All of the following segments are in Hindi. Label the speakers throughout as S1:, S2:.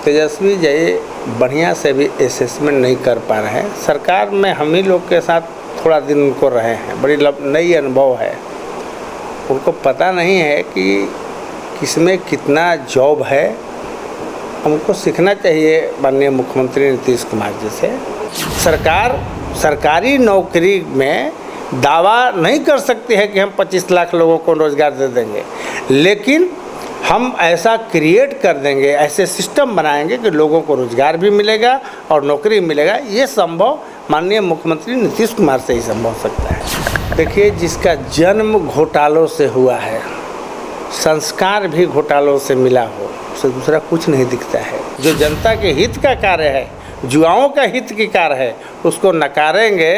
S1: तेजस्वी जी बढ़िया से भी असेसमेंट नहीं कर पा रहे हैं। सरकार में हम ही लोग के साथ थोड़ा दिन उनको रहे हैं, बड़ी नई अनुभव है। उनको पता नहीं है कि किसमें कितना जॉब है। हमको सीखना चाहिए माननीय मुख्यमंत्री नीतीश कुमार जी से। सरकार सरकारी नौकरी में दावा नहीं कर सकती है कि हम 25 लाख लोगों को रोज़गार दे देंगे, लेकिन हम ऐसा क्रिएट कर देंगे, ऐसे सिस्टम बनाएंगे कि लोगों को रोज़गार भी मिलेगा और नौकरी मिलेगा। ये संभव माननीय मुख्यमंत्री नीतीश कुमार से ही संभव हो सकता है। देखिए, जिसका जन्म घोटालों से हुआ है, संस्कार भी घोटालों से मिला हो, उससे दूसरा कुछ नहीं दिखता है। जो जनता के हित का कार्य है, युवाओं का हित की कार्य है, उसको नकारेंगे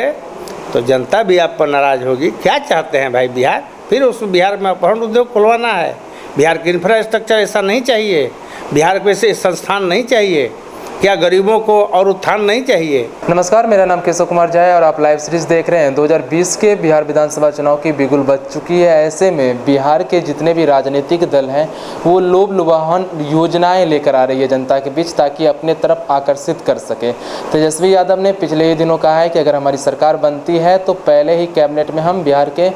S1: तो जनता भी आप पर नाराज़ होगी। क्या चाहते हैं भाई बिहार? फिर उस बिहार में अपहरण उद्योग खुलवाना है? बिहार की इंफ्रास्ट्रक्चर ऐसा नहीं चाहिए? बिहार को ऐसे संस्थान नहीं चाहिए? क्या गरीबों को और उत्थान नहीं चाहिए?
S2: नमस्कार, मेरा नाम केशव कुमार झा है और आप लाइव सीरीज देख रहे हैं। 2020 के बिहार विधानसभा चुनाव की बिगुल बज चुकी है। ऐसे में बिहार के जितने भी राजनीतिक दल हैं वो लोभ लुभावन योजनाएं लेकर आ रही है जनता के बीच, ताकि अपने तरफ आकर्षित कर सके। तेजस्वी यादव ने पिछले ही दिनों कहा है कि अगर हमारी सरकार बनती है तो पहले ही कैबिनेट में हम बिहार के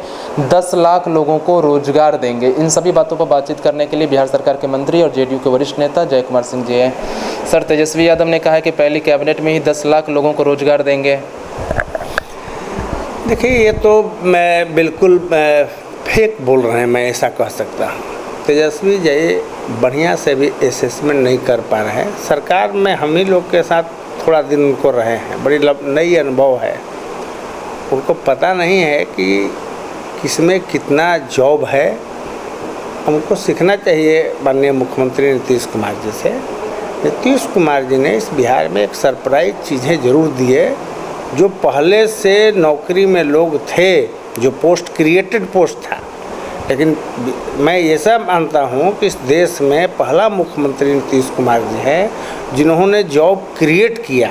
S2: 10 लाख लोगों को रोजगार देंगे। इन सभी बातों पर बातचीत करने के लिए बिहार सरकार के मंत्री और जेडीयू के वरिष्ठ नेता जय कुमार सिंह जी हैं। सर, तेजस्वी यादव ने कहा है कि पहली कैबिनेट में ही 10 लाख लोगों को रोजगार देंगे।
S1: देखिए, ये तो मैं बिल्कुल फेक बोल रहे हैं, मैं ऐसा कह सकता हूँ। तेजस्वी जी बढ़िया से भी असेसमेंट नहीं कर पा रहे हैं। सरकार में हम ही लोग के साथ थोड़ा दिन उनको रहे हैं, बड़ी नई अनुभव है। उनको पता नहीं है कि किसमें कितना जॉब है। हमको सीखना चाहिए माननीय मुख्यमंत्री नीतीश कुमार जी से। नीतीश कुमार जी ने इस बिहार में एक सरप्राइज चीज़ें ज़रूर दिए। जो पहले से नौकरी में लोग थे, जो पोस्ट क्रिएटेड पोस्ट था, लेकिन मैं ये सब मानता हूँ कि इस देश में पहला मुख्यमंत्री नीतीश कुमार जी हैं जिन्होंने जॉब क्रिएट किया।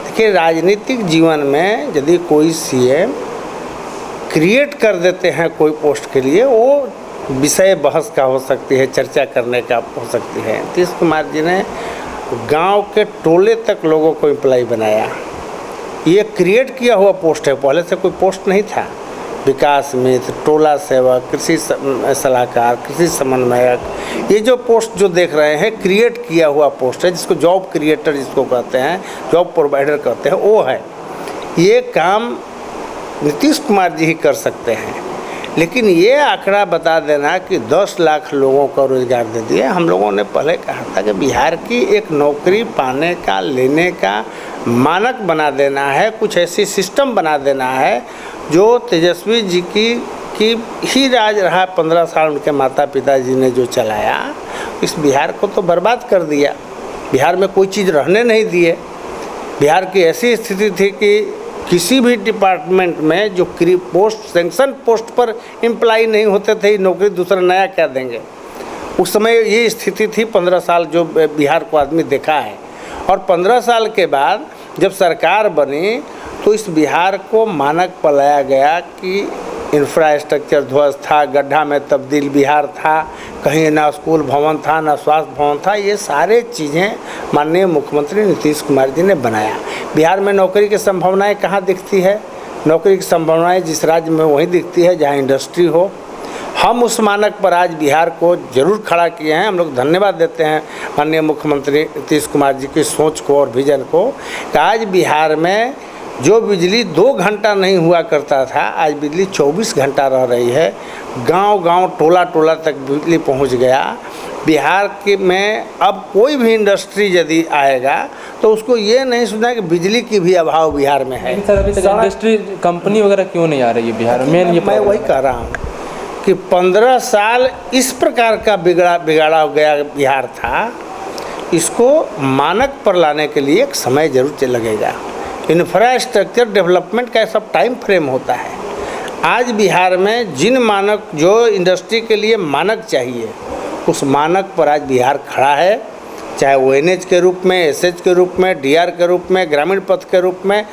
S1: देखिए, राजनीतिक जीवन में यदि कोई सीएम क्रिएट कर देते हैं कोई पोस्ट के लिए, वो विषय बहस का हो सकती है, चर्चा करने का हो सकती है। नीतीश कुमार जी ने गांव के टोले तक लोगों को एम्प्लॉय बनाया। ये क्रिएट किया हुआ पोस्ट है, पहले से कोई पोस्ट नहीं था। विकास मित्र, टोला सेवक, कृषि सलाहकार, कृषि समन्वयक, ये जो पोस्ट जो देख रहे हैं क्रिएट किया हुआ पोस्ट है, जिसको जॉब क्रिएटर जिसको कहते हैं, जॉब प्रोवाइडर कहते हैं, वो है। ये काम नीतीश कुमार जी ही कर सकते हैं। लेकिन ये आंकड़ा बता देना कि 10 लाख लोगों को रोज़गार दे दिए। हम लोगों ने पहले कहा था कि बिहार की एक नौकरी पाने का, लेने का मानक बना देना है, कुछ ऐसी सिस्टम बना देना है जो तेजस्वी जी की ही राज रहा। 15 साल उनके माता पिता जी ने जो चलाया, इस बिहार को तो बर्बाद कर दिया। बिहार में कोई चीज़ रहने नहीं दिए। बिहार की ऐसी स्थिति थी कि किसी भी डिपार्टमेंट में जो पोस्ट सेंक्शन पोस्ट पर एम्प्लॉय नहीं होते थे, नौकरी दूसरा नया क्या देंगे। उस समय ये स्थिति थी। 15 साल जो बिहार को आदमी देखा है, और 15 साल के बाद जब सरकार बनी तो इस बिहार को मानक पर लाया गया कि इंफ्रास्ट्रक्चर ध्वस्त था, गड्ढा में तब्दील बिहार था, कहीं ना स्कूल भवन था, ना स्वास्थ्य भवन था। ये सारे चीज़ें माननीय मुख्यमंत्री नीतीश कुमार जी ने बनाया। बिहार में नौकरी की संभावनाएं कहाँ दिखती है? नौकरी की संभावनाएं जिस राज्य में वहीं दिखती है जहाँ इंडस्ट्री हो। हम उस मानक पर आज बिहार को जरूर खड़ा किए हैं। हम लोग धन्यवाद देते हैं माननीय मुख्यमंत्री नीतीश कुमार जी की सोच को और विजन को, कि आज बिहार में जो बिजली 2 घंटा नहीं हुआ करता था, आज बिजली 24 घंटा रह रही है। गांव-गांव, टोला-टोला तक बिजली पहुंच गया। बिहार के में अब कोई भी इंडस्ट्री यदि आएगा तो उसको ये नहीं सुना कि बिजली की भी अभाव बिहार में है।
S2: सर, अभी तक इंडस्ट्री कंपनी वगैरह क्यों नहीं आ रही है बिहार में?
S1: मैं वही कह रहा हूँ कि 15 साल इस प्रकार का बिगाड़ा गया बिहार था। इसको मानक पर लाने के लिए एक समय जरूर लगेगा। इंफ्रास्ट्रक्चर डेवलपमेंट का सब टाइम फ्रेम होता है। आज बिहार में जिन मानक, जो इंडस्ट्री के लिए मानक चाहिए, उस मानक पर आज बिहार खड़ा है। चाहे ONH के रूप में, SH के रूप में, DR के रूप में, ग्रामीण पथ के रूप में।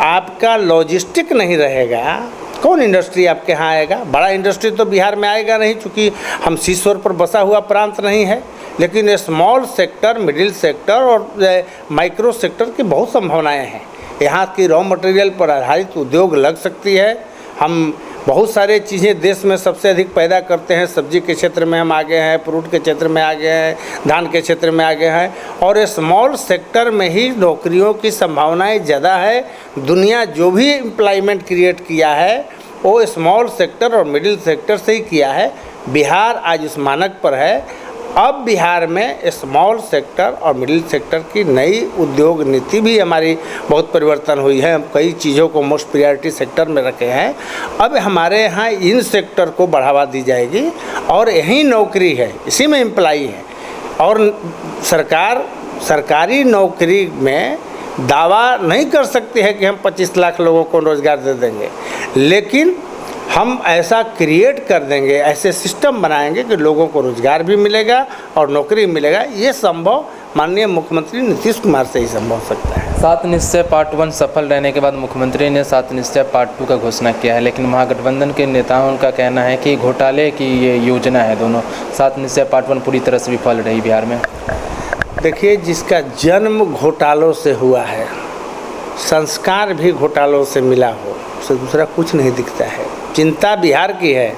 S1: आपका लॉजिस्टिक नहीं रहेगा, कौन इंडस्ट्री आपके यहाँ आएगा? बड़ा इंडस्ट्री तो बिहार में आएगा नहीं, चूँकि हम सीशोर पर बसा हुआ प्रांत नहीं है। लेकिन स्मॉल सेक्टर, मिडिल सेक्टर और माइक्रो सेक्टर की बहुत संभावनाएं हैं। यहाँ की रॉ मटेरियल पर आधारित उद्योग लग सकती है। हम बहुत सारे चीज़ें देश में सबसे अधिक पैदा करते हैं। सब्जी के क्षेत्र में हम आगे हैं, फ्रूट के क्षेत्र में आगे हैं, धान के क्षेत्र में आगे हैं, और स्मॉल सेक्टर में ही नौकरियों की संभावनाएं ज़्यादा है। दुनिया जो भी एम्प्लॉयमेंट क्रिएट किया है वो स्मॉल सेक्टर और मिडिल सेक्टर से ही किया है। बिहार आज उस मानक पर है। अब बिहार में स्मॉल सेक्टर और मिडिल सेक्टर की नई उद्योग नीति भी हमारी बहुत परिवर्तन हुई है। हम कई चीज़ों को मोस्ट प्रायोरिटी सेक्टर में रखे हैं। अब हमारे यहाँ इन सेक्टर को बढ़ावा दी जाएगी और यही नौकरी है, इसी में एम्प्लॉई है। और सरकार सरकारी नौकरी में दावा नहीं कर सकती है कि हम 25 लाख लोगों को रोज़गार दे देंगे, लेकिन हम ऐसा क्रिएट कर देंगे, ऐसे सिस्टम बनाएंगे कि लोगों को रोज़गार भी मिलेगा और नौकरी मिलेगा। ये संभव माननीय मुख्यमंत्री नीतीश कुमार से ही संभव हो सकता है।
S2: 7 निश्चय पार्ट 1 सफल रहने के बाद मुख्यमंत्री ने 7 निश्चय पार्ट 2 का घोषणा किया है, लेकिन महागठबंधन के नेताओं का कहना है कि घोटाले की ये योजना है दोनों। 7 निश्चय पार्ट 1 पूरी तरह से विफल रही बिहार में।
S1: देखिए, जिसका जन्म घोटालों से हुआ है, संस्कार भी घोटालों से मिला हो, उससे दूसरा कुछ नहीं दिखता है। चिंता बिहार की है,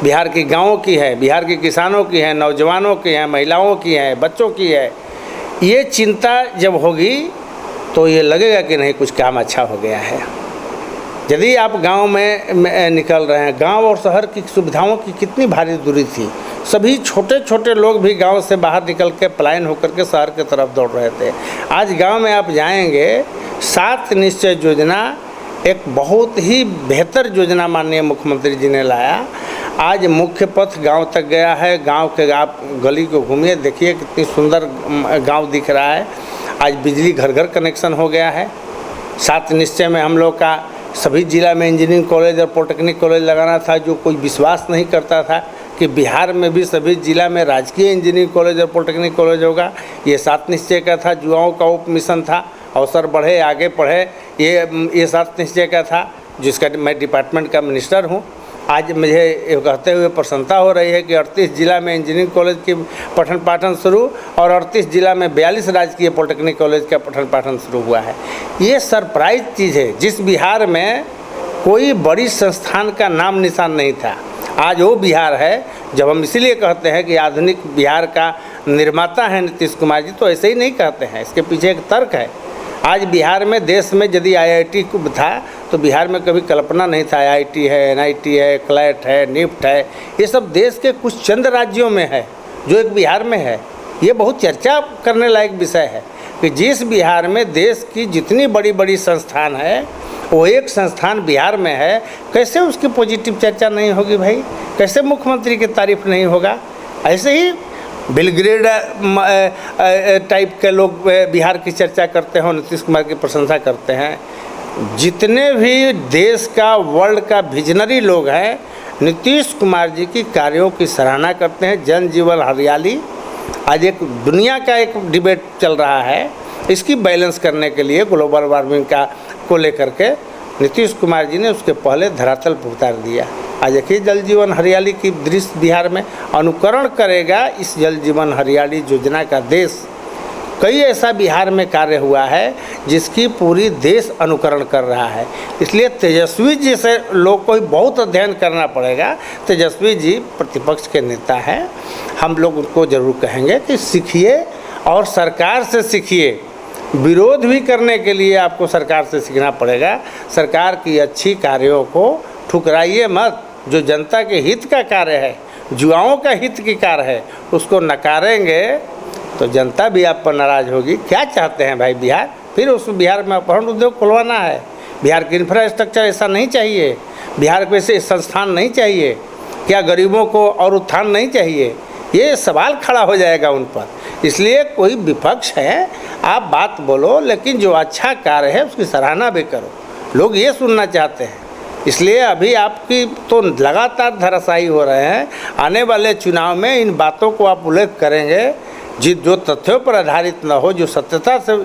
S1: बिहार के गाँवों की है, बिहार के किसानों की है, नौजवानों की है, महिलाओं की है, बच्चों की है। ये चिंता जब होगी तो ये लगेगा कि नहीं कुछ काम अच्छा हो गया है। यदि आप गांव में निकल रहे हैं, गांव और शहर की सुविधाओं की कितनी भारी दूरी थी। सभी छोटे छोटे लोग भी गांव से बाहर निकल के पलायन होकर के शहर की तरफ दौड़ रहे थे। आज गांव में आप जाएंगे, 7 निश्चय योजना एक बहुत ही बेहतर योजना माननीय मुख्यमंत्री जी ने लाया। आज मुख्य पथ गांव तक गया है। गांव के आप गली को घूमिए, देखिए कितनी सुंदर गांव दिख रहा है। आज बिजली घर घर कनेक्शन हो गया है। 7 निश्चय में हम लोग का सभी जिला में इंजीनियरिंग कॉलेज और पॉलिटेक्निक कॉलेज लगाना था, जो कोई विश्वास नहीं करता था कि बिहार में भी सभी जिला में राजकीय इंजीनियरिंग कॉलेज और पॉलिटेक्निक कॉलेज होगा। ये 7 निश्चय का था, युवाओं का उप मिशन था, अवसर बढ़े आगे पढ़े, ये 7 निश्चय का था, जिसका मैं डिपार्टमेंट का मिनिस्टर हूँ। आज मुझे ये कहते हुए प्रसन्नता हो रही है कि 38 जिला में इंजीनियरिंग कॉलेज की पठन पाठन शुरू और 38 जिला में 42 राजकीय पॉलिटेक्निक कॉलेज का पठन पाठन शुरू हुआ है। ये सरप्राइज चीज़ है। जिस बिहार में कोई बड़ी संस्थान का नाम निशान नहीं था, आज वो बिहार है। जब हम इसीलिए कहते हैं कि आधुनिक बिहार का निर्माता है नीतीश कुमार जी, तो ऐसे ही नहीं कहते हैं, इसके पीछे एक तर्क है। आज बिहार में, देश में यदि IIT था तो बिहार में कभी कल्पना नहीं था। IIT है, NIT है, क्लैट है, निफ्ट है, ये सब देश के कुछ चंद राज्यों में है, जो एक बिहार में है। ये बहुत चर्चा करने लायक विषय है कि जिस बिहार में देश की जितनी बड़ी बड़ी संस्थान है, वो एक संस्थान बिहार में है। कैसे उसकी पॉजिटिव चर्चा नहीं होगी भाई? कैसे मुख्यमंत्री की तारीफ नहीं होगा? ऐसे ही बिलग्रेड टाइप के लोग बिहार की चर्चा करते हैं, नीतीश कुमार की प्रशंसा करते हैं। जितने भी देश का, वर्ल्ड का विजनरी लोग हैं, नीतीश कुमार जी की कार्यों की सराहना करते हैं। जन जीवन हरियाली आज एक दुनिया का एक डिबेट चल रहा है, इसकी बैलेंस करने के लिए ग्लोबल वार्मिंग को लेकर के नीतीश कुमार जी ने उसके पहले धरातल पर उतार दिया। आज देखिए, जल जीवन हरियाली की दृश्य बिहार में अनुकरण करेगा इस जल जीवन हरियाली योजना का देश। कई ऐसा बिहार में कार्य हुआ है जिसकी पूरी देश अनुकरण कर रहा है। इसलिए तेजस्वी जी से लोग को ही बहुत अध्ययन करना पड़ेगा। तेजस्वी जी प्रतिपक्ष के नेता हैं, हम लोग उनको ज़रूर कहेंगे कि सीखिए और सरकार से सीखिए। विरोध भी करने के लिए आपको सरकार से सीखना पड़ेगा। सरकार की अच्छी कार्यों को ठुकराइए मत। जो जनता के हित का कार्य है, युवाओं का हित की कार्य है, उसको नकारेंगे तो जनता भी आप पर नाराज़ होगी। क्या चाहते हैं भाई बिहार? फिर उस बिहार में अपहरण उद्योग खुलवाना है? बिहार की इंफ्रास्ट्रक्चर ऐसा नहीं चाहिए? बिहार को ऐसे संस्थान नहीं चाहिए? क्या गरीबों को और उत्थान नहीं चाहिए? ये सवाल खड़ा हो जाएगा उन पर। इसलिए कोई विपक्ष है, आप बात बोलो, लेकिन जो अच्छा कार्य है उसकी सराहना भी करो। लोग ये सुनना चाहते हैं। इसलिए अभी आपकी तो लगातार धराशायी हो रहे हैं। आने वाले चुनाव में इन बातों को आप उल्लेख करेंगे, जो तथ्यों पर आधारित न हो, जो सत्यता से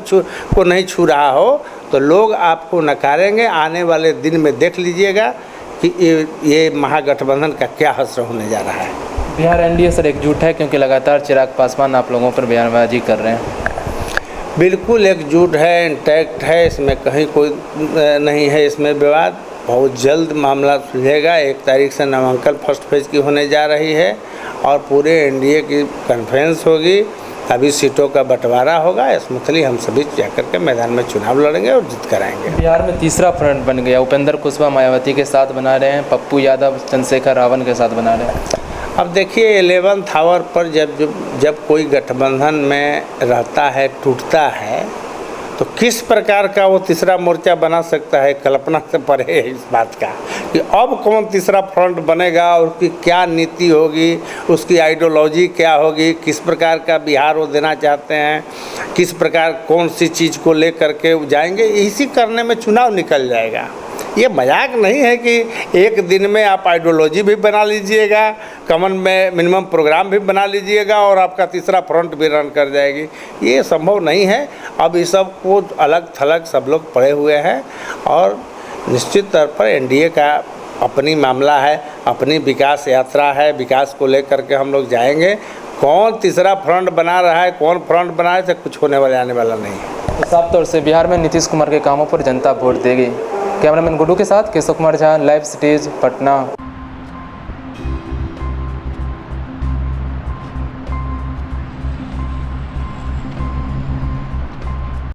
S1: को नहीं छू रहा हो, तो लोग आपको नकारेंगे। आने वाले दिन में देख लीजिएगा कि ये महागठबंधन का क्या हश्र होने जा रहा है।
S2: बिहार एनडीए सर एकजुट है, क्योंकि लगातार चिराग पासवान आप लोगों पर बयानबाजी कर रहे हैं।
S1: बिल्कुल एकजुट है, इंटैक्ट है, इसमें कहीं कोई नहीं है इसमें विवाद। बहुत जल्द मामला सुलझेगा। 1 तारीख से नामांकन फर्स्ट फेज की होने जा रही है और पूरे एनडीए की कॉन्फ्रेंस होगी। अभी सीटों का बंटवारा होगा। स्मूथली हम सभी जाकर के मैदान में चुनाव लड़ेंगे और जीत कर आएंगे।
S2: बिहार में तीसरा फ्रंट बन गया। उपेंद्र कुशवाहा मायावती के साथ बना रहे हैं, पप्पू यादव चंद्रशेखर रावण के साथ बना रहे हैं।
S1: अब देखिए 11th आवर पर जब कोई गठबंधन में रहता है, टूटता है, तो किस प्रकार का वो तीसरा मोर्चा बना सकता है, कल्पना से परे है इस बात का कि अब कौन तीसरा फ्रंट बनेगा और उसकी क्या नीति होगी, उसकी आइडियोलॉजी क्या होगी, किस प्रकार का बिहार वो देना चाहते हैं, किस प्रकार कौन सी चीज़ को ले करके जाएंगे, इसी करने में चुनाव निकल जाएगा। ये मजाक नहीं है कि एक दिन में आप आइडियोलॉजी भी बना लीजिएगा, कॉमन में मिनिमम प्रोग्राम भी बना लीजिएगा और आपका तीसरा फ्रंट भी रन कर जाएगी। ये संभव नहीं है। अब इस सब को अलग थलग सब लोग पड़े हुए हैं और निश्चित तौर पर एनडीए का अपनी मामला है, अपनी विकास यात्रा है, विकास को लेकर के हम लोग जाएंगे। कौन तीसरा फ्रंट बना रहा है, कौन फ्रंट बना रहा है, कुछ होने वाले आने वाला नहीं है।
S2: तो साफ तौर से बिहार में नीतीश कुमार के कामों पर जनता वोट देगी। कैमरामैन गुड्डू के साथ केशव कुमार झा, लाइव सिटीज, पटना।